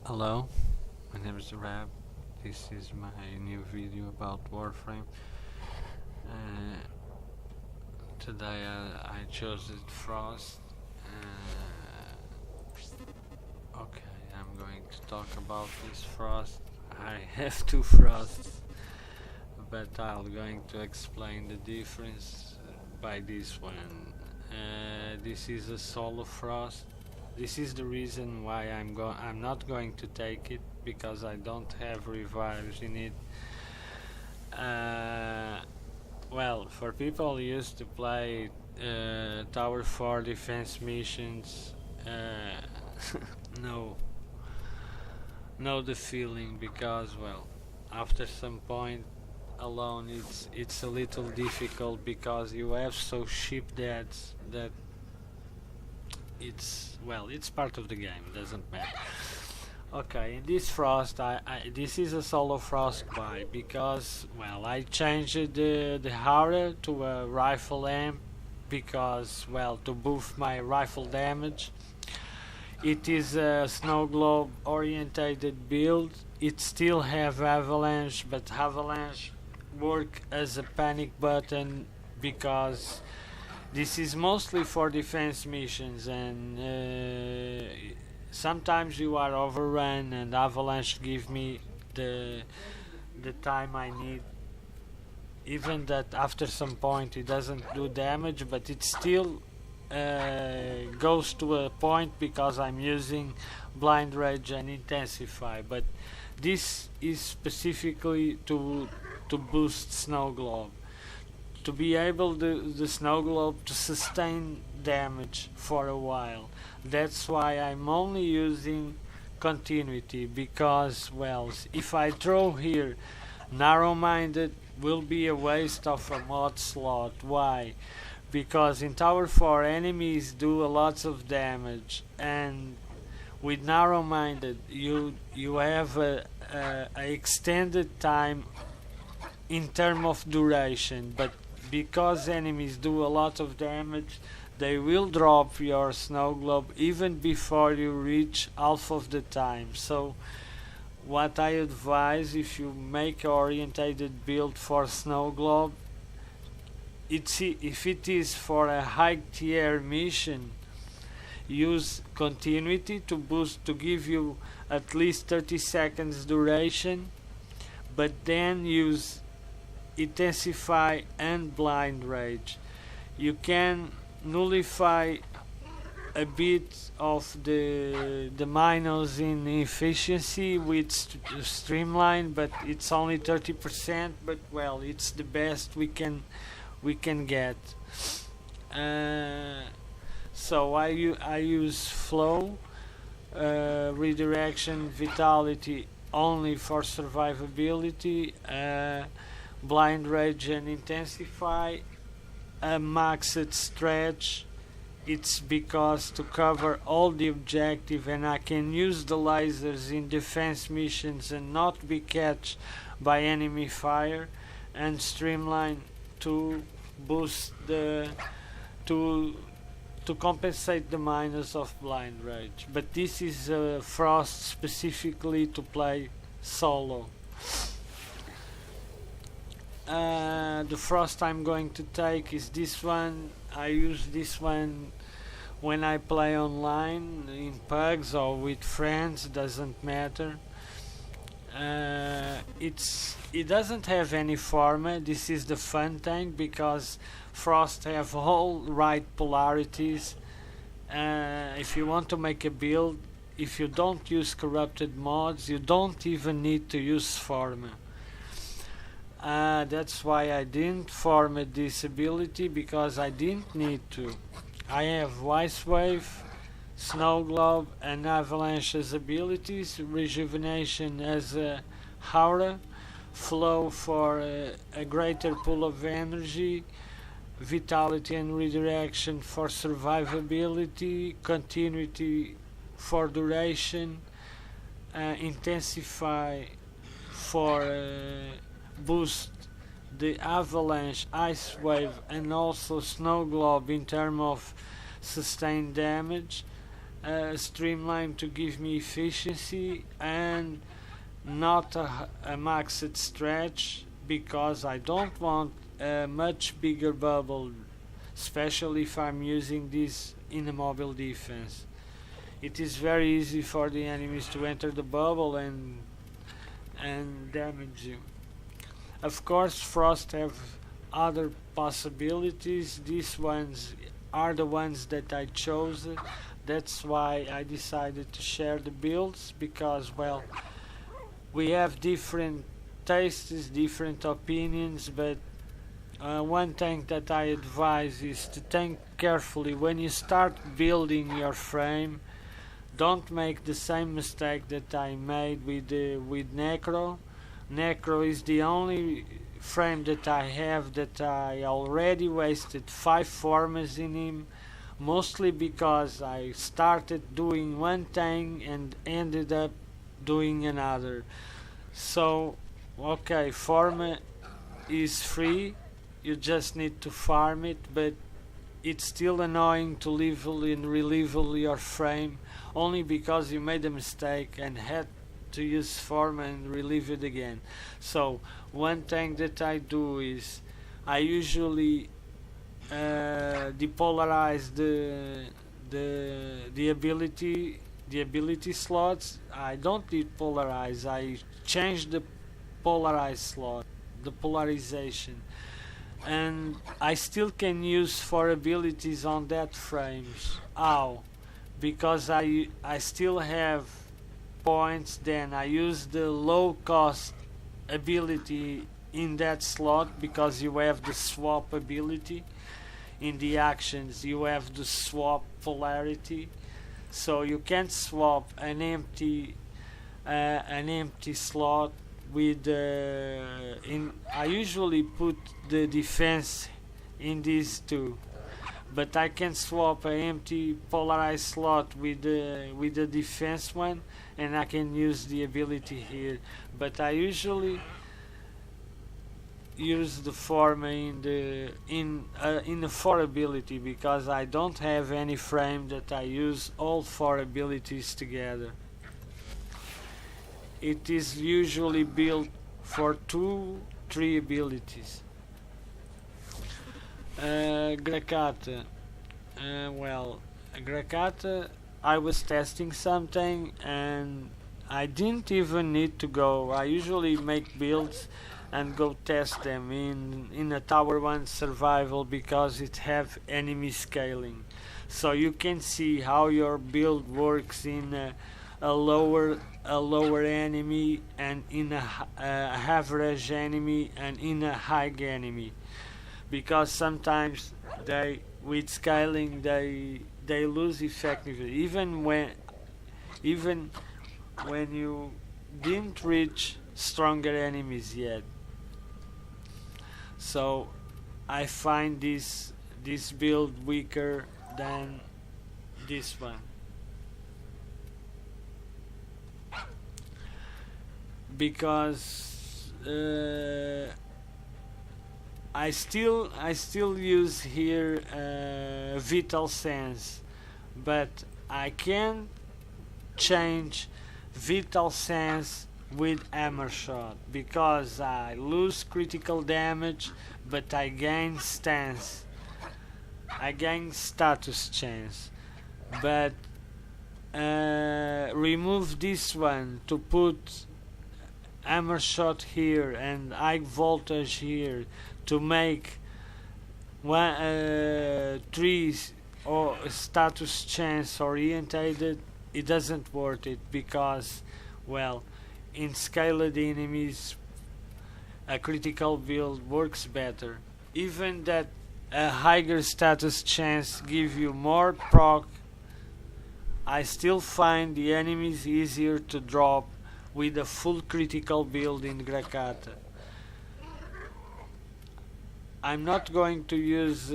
Hello, my name is Rab. This is my new video about Warframe. Uh, Today I chose it Frost. Okay, I'm going to talk about this Frost. I have two Frosts, but I'm going to explain the difference by this one. This is a solo Frost. This is the reason why I'm not going to take it, because I don't have revives in it. Well, for people who used to play Tower 4 defense missions, no, know the feeling, because well, after some point alone it's a little difficult, because you have so cheap deaths that it's part of the game, doesn't matter. Okay, in this Frost, this is a solo Frost buy, because well, I changed the Howler to a rifle amp, because well, to boost my rifle damage. It is a snow globe orientated build. It still have avalanche, but avalanche work as a panic button, because this is mostly for defense missions, and sometimes you are overrun, and avalanche give me the time I need. Even that after some point it doesn't do damage, but it still goes to a point, because I'm using blind rage and intensify. But this is specifically to boost snow globe, to be able the snow globe to sustain damage for a while. That's why I'm only using continuity, because well, if I throw here narrow-minded, will be a waste of a mod slot. Why? Because in Tower 4 enemies do a lot of damage, and with narrow-minded you have a extended time in terms of duration, but because enemies do a lot of damage, they will drop your snow globe even before you reach half of the time. So what I advise, if you make a orientated build for snow globe, if it is for a high tier mission, use continuity to boost, to give you at least 30 seconds duration, but then use intensify and blind rage. You can nullify a bit of the minus in efficiency with streamline, but it's only 30%, but well, it's the best we can get. So I use flow, redirection, vitality only for survivability, blind rage and intensify, a maxed stretch. It's because to cover all the objective, and I can use the lasers in defense missions and not be catched by enemy fire, and streamline to boost the to compensate the minus of blind rage. But this is Frost specifically to play solo. The Frost I'm going to take is this one. I use this one when I play online in pugs or with friends, doesn't matter. It doesn't have any format. This is the fun tank, because Frost have all right polarities. If you want to make a build, if you don't use corrupted mods, you don't even need to use format. That's why I didn't format this ability, because I didn't need to. I have Ice Wave, Snow Globe and Avalanche as abilities, Rejuvenation as a Aura, Flow for a greater pool of energy, Vitality and Redirection for survivability, Continuity for duration, Intensify for boost the Avalanche, Ice Wave and also Snow Globe in terms of sustained damage, streamline to give me efficiency, and not a maxed stretch, because I don't want a much bigger bubble, especially if I'm using this in a mobile defense. It is very easy for the enemies to enter the bubble and damage you. Of course, Frost have other possibilities. These ones are the ones that I chose. That's why I decided to share the builds, because, well, we have different tastes, different opinions, but one thing that I advise is to think carefully when you start building your frame. Don't make the same mistake that I made with Necro. Necro is the only frame that I have that I already wasted 5 formas in him, mostly because I started doing one thing and ended up doing another. So, okay, forma is free, you just need to farm it, but it's still annoying to level and re-level your frame only because you made a mistake and had to use forma and relive it again. So one thing that I do is I usually depolarize the ability slots. I don't depolarize, I change the polarized slot, the polarization, and I still can use 4 abilities on that frames. How? Because I still have points, then I use the low cost ability in that slot, because you have the swap ability. In the actions you have the swap polarity, so you can't swap an empty slot with I usually put the defense in these two, but I can swap an empty polarized slot with the defense one, and I can use the ability here. But I usually use the forma in the 4 ability, because I don't have any frame that I use all 4 abilities together. It is usually built for 2-3 abilities. Grakata. Well, Grakata, I was testing something and I didn't even need to go. I usually make builds and go test them in a Tower 1 survival, because it have enemy scaling. So you can see how your build works in a lower enemy, and in a average enemy, and in a high enemy, because sometimes with scaling they lose effectively, even when you didn't reach stronger enemies yet. So I find this build weaker than this one, because I still use here Vital Sense, but I can change Vital Sense with Hammer Shot, because I lose critical damage but I gain stance, I gain status chance. But remove this one to put Hammer Shot here and high voltage here to make 3 or status chance orientated. It doesn't worth it, because, well, in scaled enemies a critical build works better. Even that a higher status chance give you more proc, I still find the enemies easier to drop with a full critical build in Grakata. I'm not going to use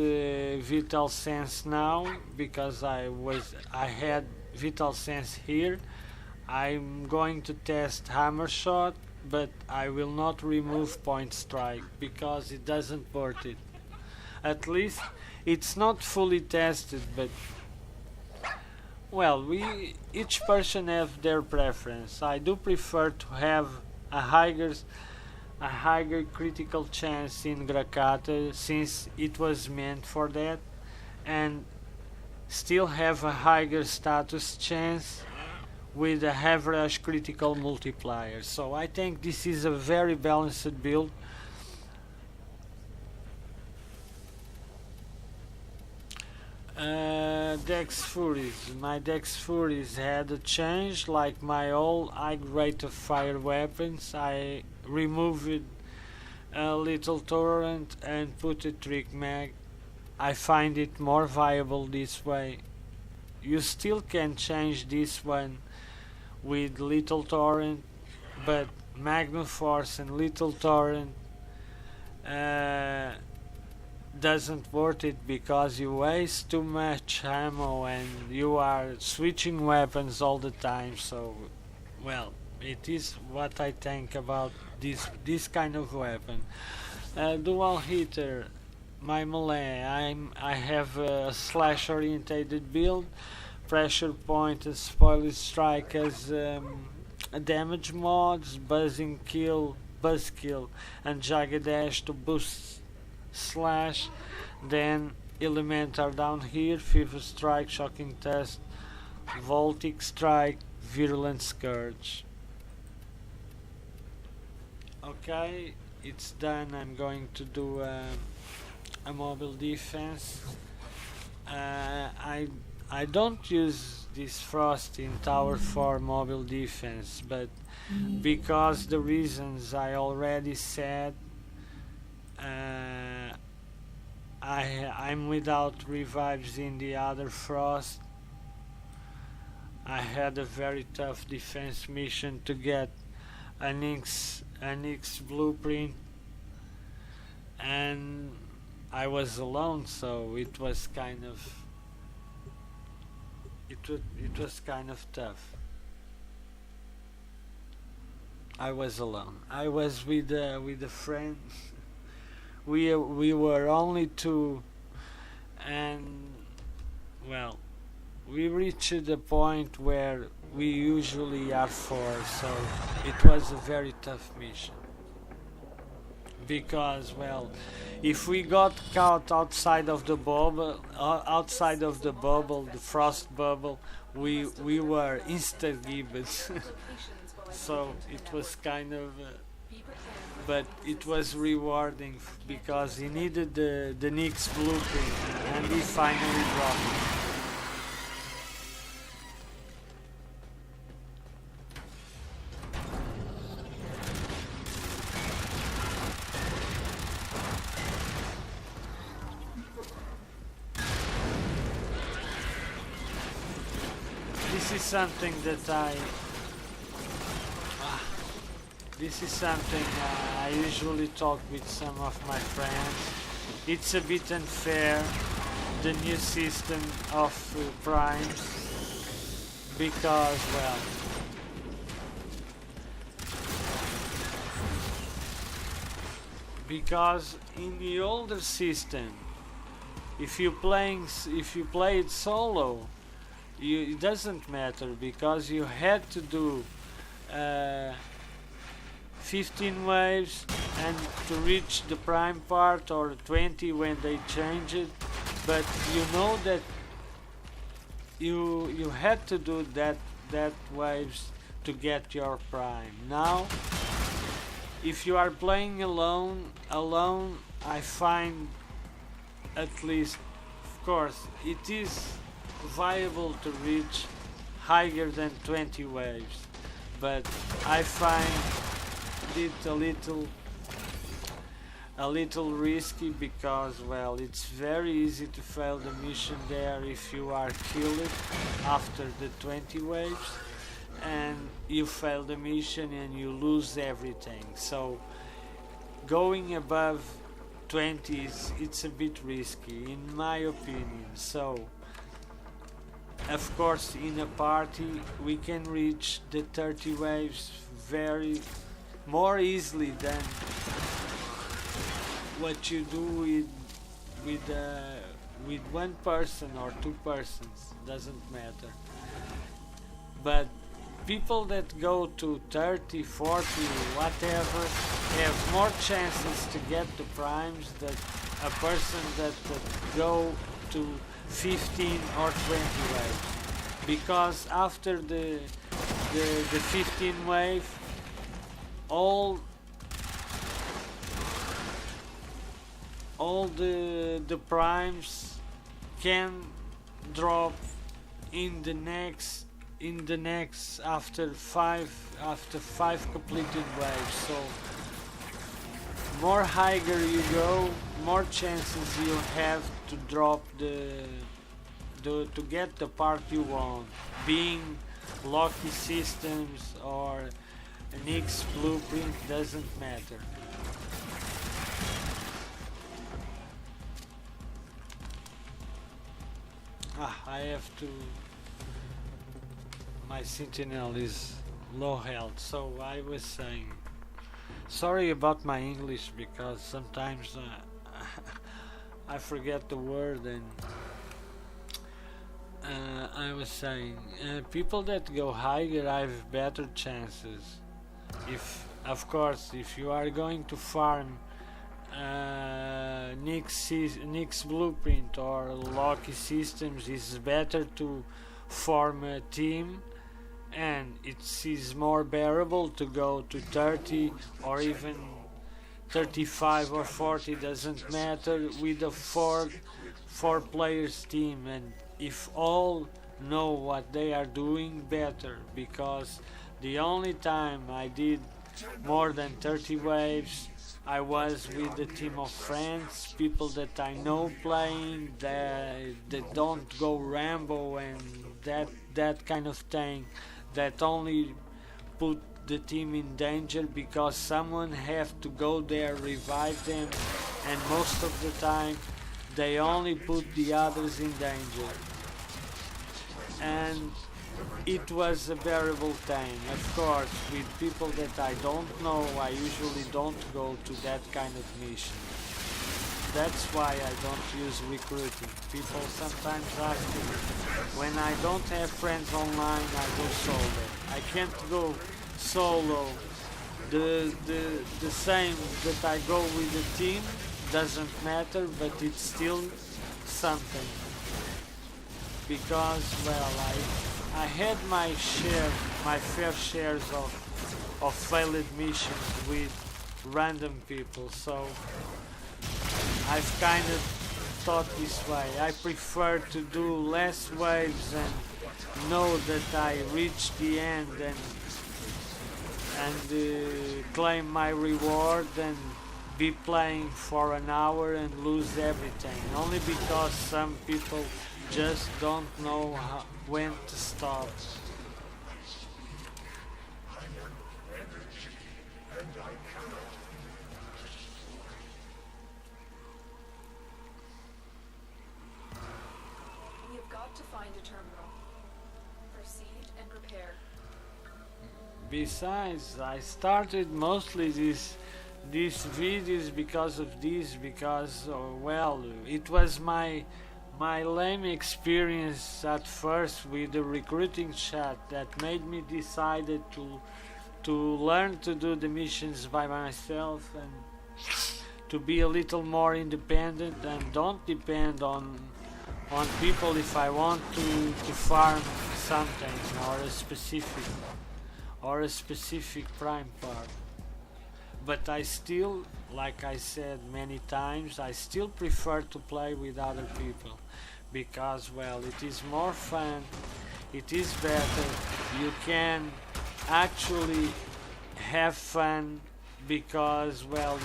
Vital Sense now, because I had Vital Sense here. I'm going to test Hammer Shot, but I will not remove Point Strike, because it doesn't worth it. At least it's not fully tested, but Well, we each person have their preference. I do prefer to have a higher critical chance in Grakata since it was meant for that, and still have a higher status chance with a average critical multiplier. So I think this is a very balanced build. Dex Furis. My Dex Furis had a change, like my old high rate of fire weapons. I removed a little torrent and put a trick mag. I find it more viable this way. You still can change this one with little torrent, but Magnum Force and little torrent uh, doesn't worth it because you waste too much ammo and you are switching weapons all the time. So, well, it is what I think about this kind of weapon. Dual hitter, my melee. I have a slash orientated build. Pressure point and spoiler strike as damage mods, buzzing kill, buzz kill, and jagged dash to boost slash. Then element are down here: fever strike, shocking test, voltic strike, virulent scourge. Okay, it's done. I'm going to do a mobile defense. I don't use this frost in tower for mobile defense, but because the reasons I already said, I'm without revives in the other frost. I had a very tough defense mission to get an X blueprint, and I was alone, so it was kind of tough. I was alone. I was with a friend. We were only two, and well, we reached the point where we usually are four. So it was a very tough mission. Because, well, if we got caught outside of the bubble, the frost bubble, we were insta gibbets. So it was kind of, but it was rewarding because he needed the Nyx blueprint, and he finally dropped it. This is something that this is something I usually talk with some of my friends. It's a bit unfair, the new system of primes, because, well, because in the older system, if you play it solo, it doesn't matter because you had to do 15 waves and to reach the prime part, or 20 when they change it, but you know that you had to do that waves to get your prime. Now if you are playing alone I find, at least, of course it is viable to reach higher than 20 waves, but I find it a little risky because, well, it's very easy to fail the mission there if you are killed after the 20 waves, and you fail the mission and you lose everything. So going above 20 it's a bit risky in my opinion. So of course in a party we can reach the 30 waves very more easily than what you do with one person or two persons. Doesn't matter. but people that go to 30, 40, whatever, have more chances to get the primes than a person that go to 15 or 20 waves. Because after the 15 wave, all the primes can drop in the next after five completed waves. So more higher you go, more chances you have to drop to get the part you want, being Loki systems or an X blueprint, doesn't matter. I have to. My sentinel is low health, so I was saying. Sorry about my English because sometimes I forget the word, and I was saying people that go higher have better chances. If, of course, if you are going to farm Nyx blueprint or Loki systems, it's better to form a team, and it is more bearable to go to 30 or even 35 or 40, doesn't matter, with a four players team, and if all know what they are doing, better, because the only time I did more than 30 waves, I was with a team of friends, people that I know playing, that don't go Rambo and that kind of thing, that only put the team in danger because someone have to go there, revive them, and most of the time they only put the others in danger. And it was a bearable thing. Of course, with people that I don't know, I usually don't go to that kind of mission. That's why I don't use recruiting. People sometimes ask me, when I don't have friends online, I go solo. I can't go solo the same that I go with the team, doesn't matter, but it's still something. Because, well, I had my fair shares of failed missions with random people, so I've kind of thought this way. I prefer to do less waves and know that I reach the end and claim my reward than be playing for an hour and lose everything, only because some people just don't know when to stop. We have got to find a terminal. Proceed and prepare. Besides, I started mostly these videos because of this, because well, it was my lame experience at first with the recruiting chat that made me decided to learn to do the missions by myself and to be a little more independent and don't depend on people if I want to farm something or a specific prime part. But I still, like I said many times, I still prefer to play with other people because, well, it is more fun, it is better, you can actually have fun because, well,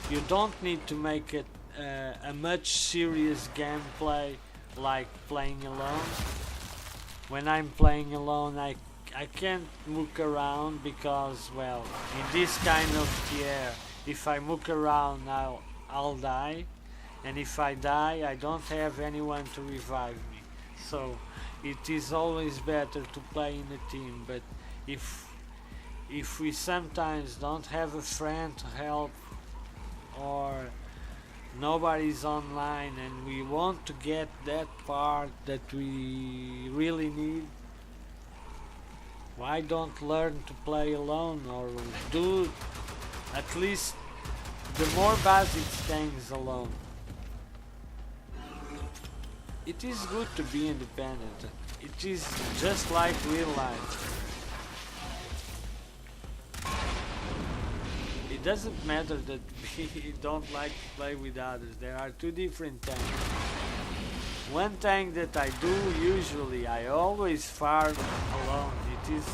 you don't need to make it a much serious gameplay like playing alone. When I'm playing alone, I can't mook around because, well, in this kind of tier, if I mook around, I'll die, and if I die, I don't have anyone to revive me. So it is always better to play in a team. But if we sometimes don't have a friend to help or nobody's online and we want to get that part that we really need, Why don't learn to play alone, or do at least the more basic things alone? It is good to be independent. It is just like real life. It doesn't matter that we don't like to play with others. There are two different things. One thing that I do usually, I always farm alone. It is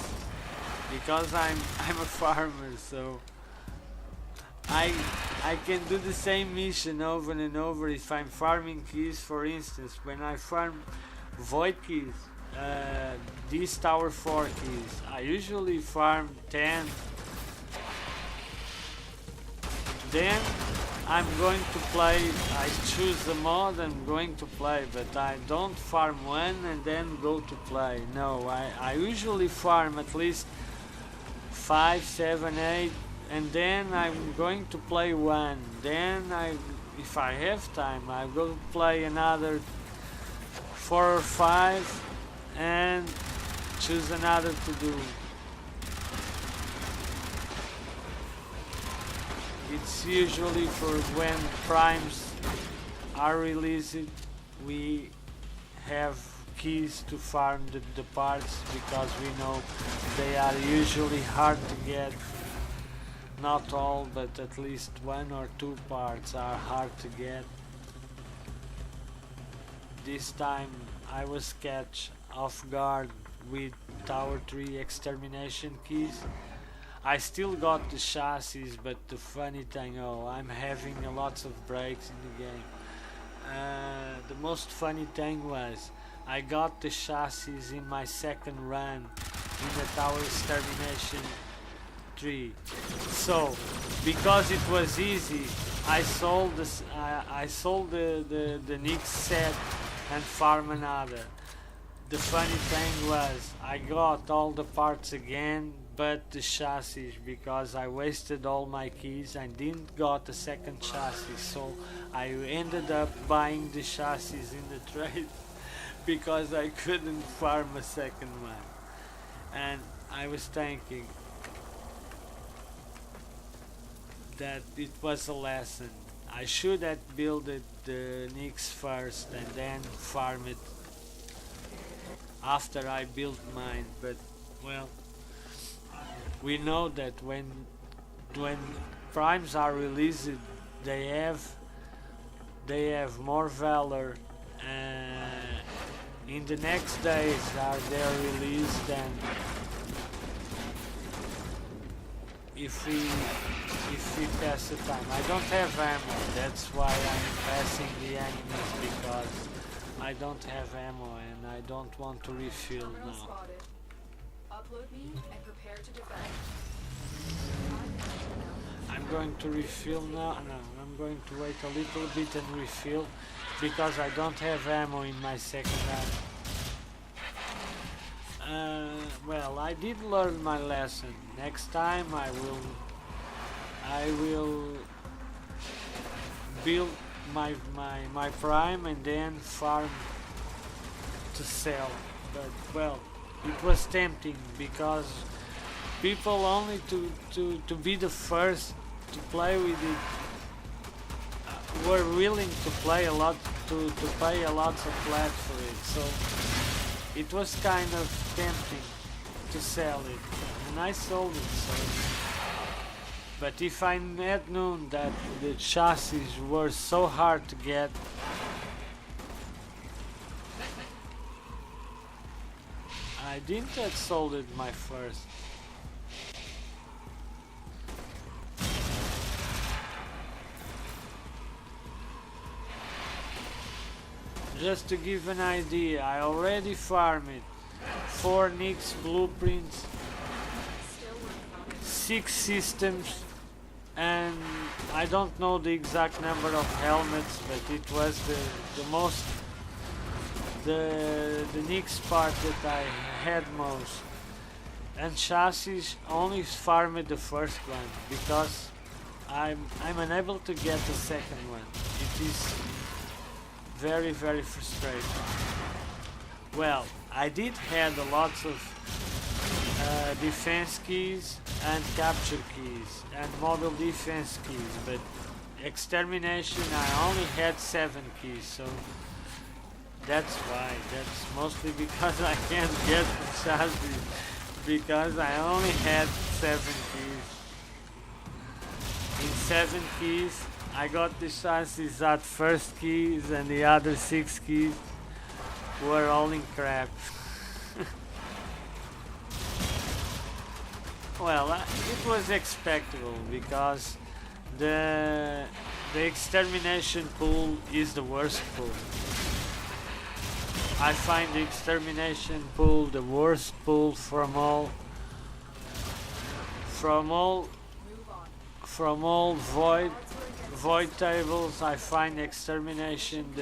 because I'm a farmer, so I can do the same mission over and over if I'm farming keys. For instance, when I farm void keys, these tower 4 keys, I usually farm 10. Then I'm going to play, I choose the mod I'm going to play, but I don't farm one and then go to play. No, I usually farm at least 5, 7, 8, and then I'm going to play one. Then if I have time, I go play another 4 or 5 and choose another to do. It's usually for when primes are released. We have keys to farm the parts because we know they are usually hard to get. Not all, but at least 1 or 2 parts are hard to get. This time I was catch off guard with Tower 3 extermination keys. I still got the chassis, but the funny thing, I'm having lots of breaks in the game. The most funny thing was I got the chassis in my second run in the Tower Extermination 3. So, because it was easy, I sold the Nix set and farm another. The funny thing was I got all the parts again, but the chassis, because I wasted all my keys and didn't got a second chassis, so I ended up buying the chassis in the trade because I couldn't farm a second one. And I was thinking that it was a lesson. I should have built the Nix first and then farm it after I built mine, but well, we know that when primes are released, they have more valor in the next days are they released, and if we pass the time. I don't have ammo, that's why I'm passing the enemies, because I don't have ammo and I don't want to refill now. Spotted. Upload me and prepare to defend. I'm going to refill now. No, I'm going to wait a little bit and refill because I don't have ammo in my second gun. Well, I did learn my lesson. Next time I will build my prime and then farm to sell. But well, it was tempting because people only to be the first to play with it were willing to play a lot, to pay a lot of flat for it, so it was kind of tempting to sell it, and I sold it. So, but if I had known that the chassis were so hard to get, I didn't have sold it my first. Just to give an idea, I already farmed it. 4 Nix blueprints, 6 systems, and I don't know the exact number of helmets, but it was the Nix part that I had most. And chassis only farmed the first one because I'm unable to get the second one. It is very, very frustrating. Well, I did had a lot of defense keys and capture keys and mobile defense keys, but extermination I only had 7 keys, so that's why. That's mostly because I can't get the chassis, because I only had 7 keys. In 7 keys I got the chassis at first keys, and the other 6 keys were all in crap. Well, it was expectable, because the extermination pool is the worst pool. I find the extermination pool the worst pool from all void tables. I find extermination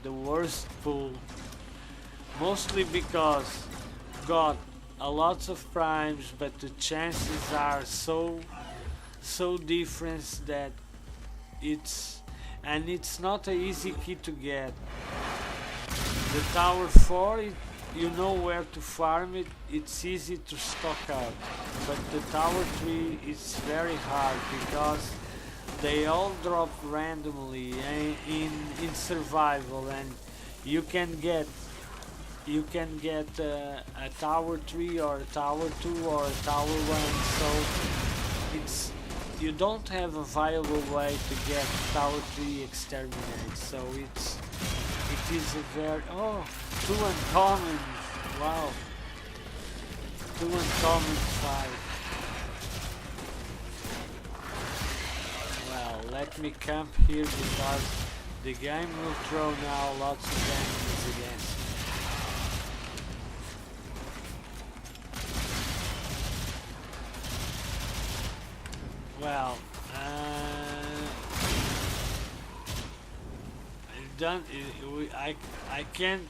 the worst pool, mostly because got a lots of primes, but the chances are so different that it's not an easy key to get. The tower 4, you know where to farm it, it's easy to stock up, but the tower 3 is very hard, because they all drop randomly in survival, and you can get a tower 3 or a tower 2 or a tower 1, so you don't have a viable way to get tower 3 exterminate, so it is a very... Oh, 2 uncommons! Wow! 2 uncommons fight. Well, let me camp here, because the game will throw now lots of enemies against me. Well, I can't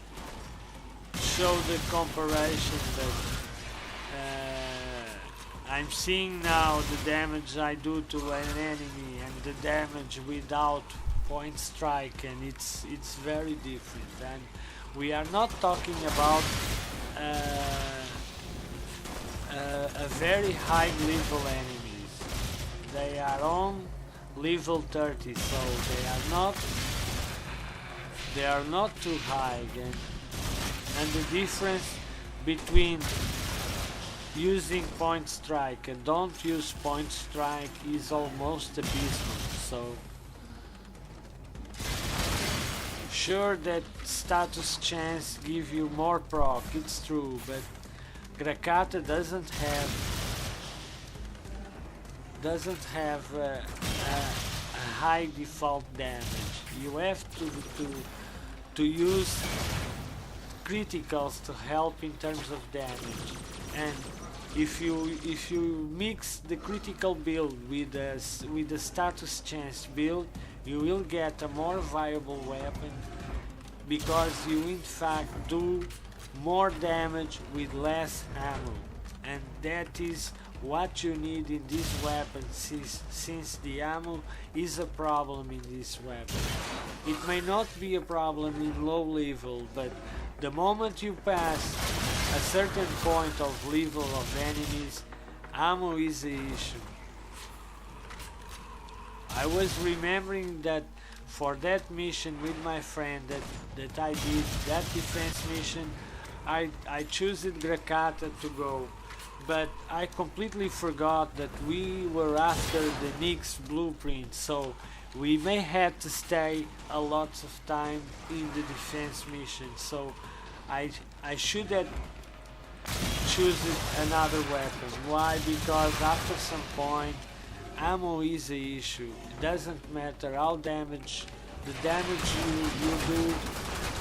show the comparison, but I'm seeing now the damage I do to an enemy and the damage without point strike, and it's very different. And we are not talking about a very high level enemies. They are on level 30, so they are not too high again. And the difference between using point strike and don't use point strike is almost abysmal. So sure that status chance give you more proc, it's true, but Grakata doesn't have a high default damage. You have to use criticals to help in terms of damage, and if you mix the critical build with the status chance build, you will get a more viable weapon, because you in fact do more damage with less ammo, and that is what you need in this weapon, since the ammo is a problem in this weapon. It may not be a problem in low level, but the moment you pass a certain point of level of enemies, ammo is the issue. I was remembering that for that mission with my friend that I did, that defense mission, I chose Grakata to go, but I completely forgot that we were after the Nyx blueprint, so we may have to stay a lot of time in the defense mission, so I should have chosen another weapon. Why? Because after some point, ammo is the issue. It doesn't matter how the damage you do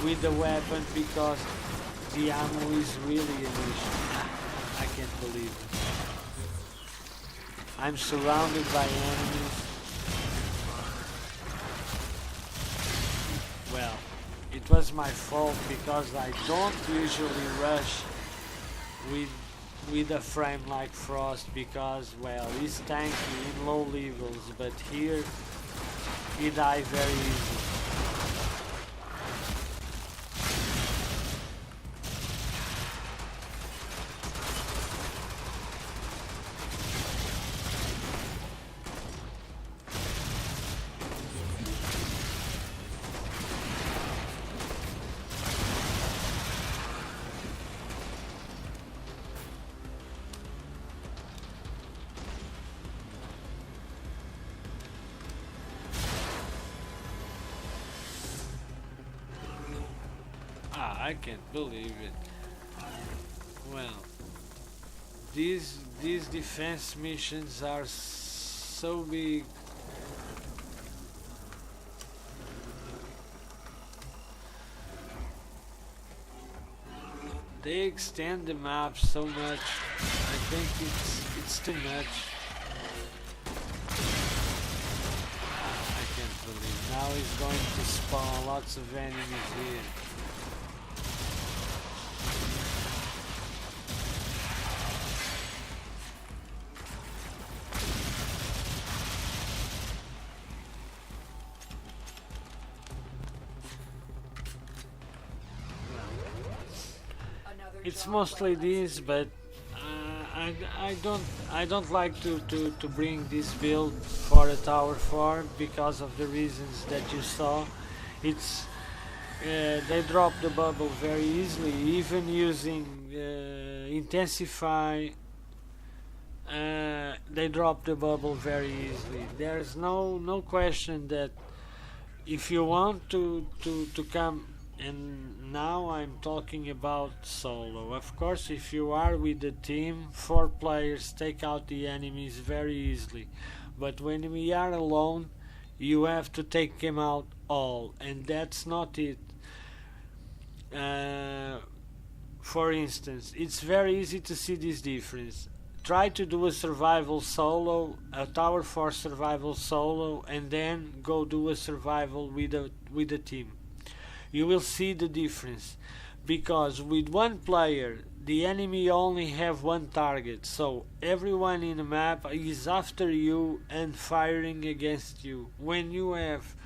with the weapon, because the ammo is really an issue. I can't believe it. I'm surrounded by enemies. Well, it was my fault, because I don't usually rush with a frame like Frost, because, well, he's tanky in low levels, but here he died very easily. I can't believe it. Well, these defense missions are so big. They extend the map so much. I think it's too much. I can't believe. Now he's going to spawn lots of enemies here. It's mostly this, but I don't like to bring this build for a tower 4 because of the reasons that you saw. It's they drop the bubble very easily, even using intensify. They drop the bubble very easily. There's no question that if you want to come, and now I'm talking about solo. Of course, if you are with a team, 4 players take out the enemies very easily. But when we are alone, you have to take them out all, and that's not it. For instance, it's very easy to see this difference. Try to do a survival solo, a tower 4 survival solo, and then go do a survival with a team. You will see the difference, because with one player the enemy only have one target, so everyone in the map is after you and firing against you. When you have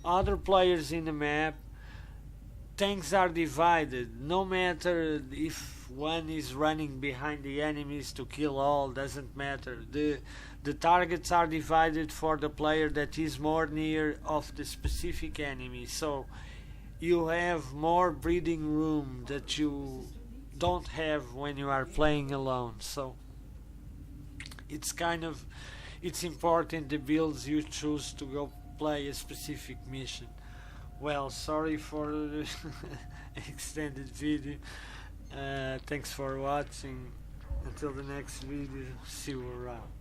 other players in the map, tanks are divided. No matter if one is running behind the enemies to kill all, doesn't matter. The targets are divided for the player that is more near of the specific enemy, so you have more breathing room that you don't have when you are playing alone. So it's important the builds you choose to go play a specific mission. Well, sorry for the extended video. Thanks for watching. Until the next video, see you around.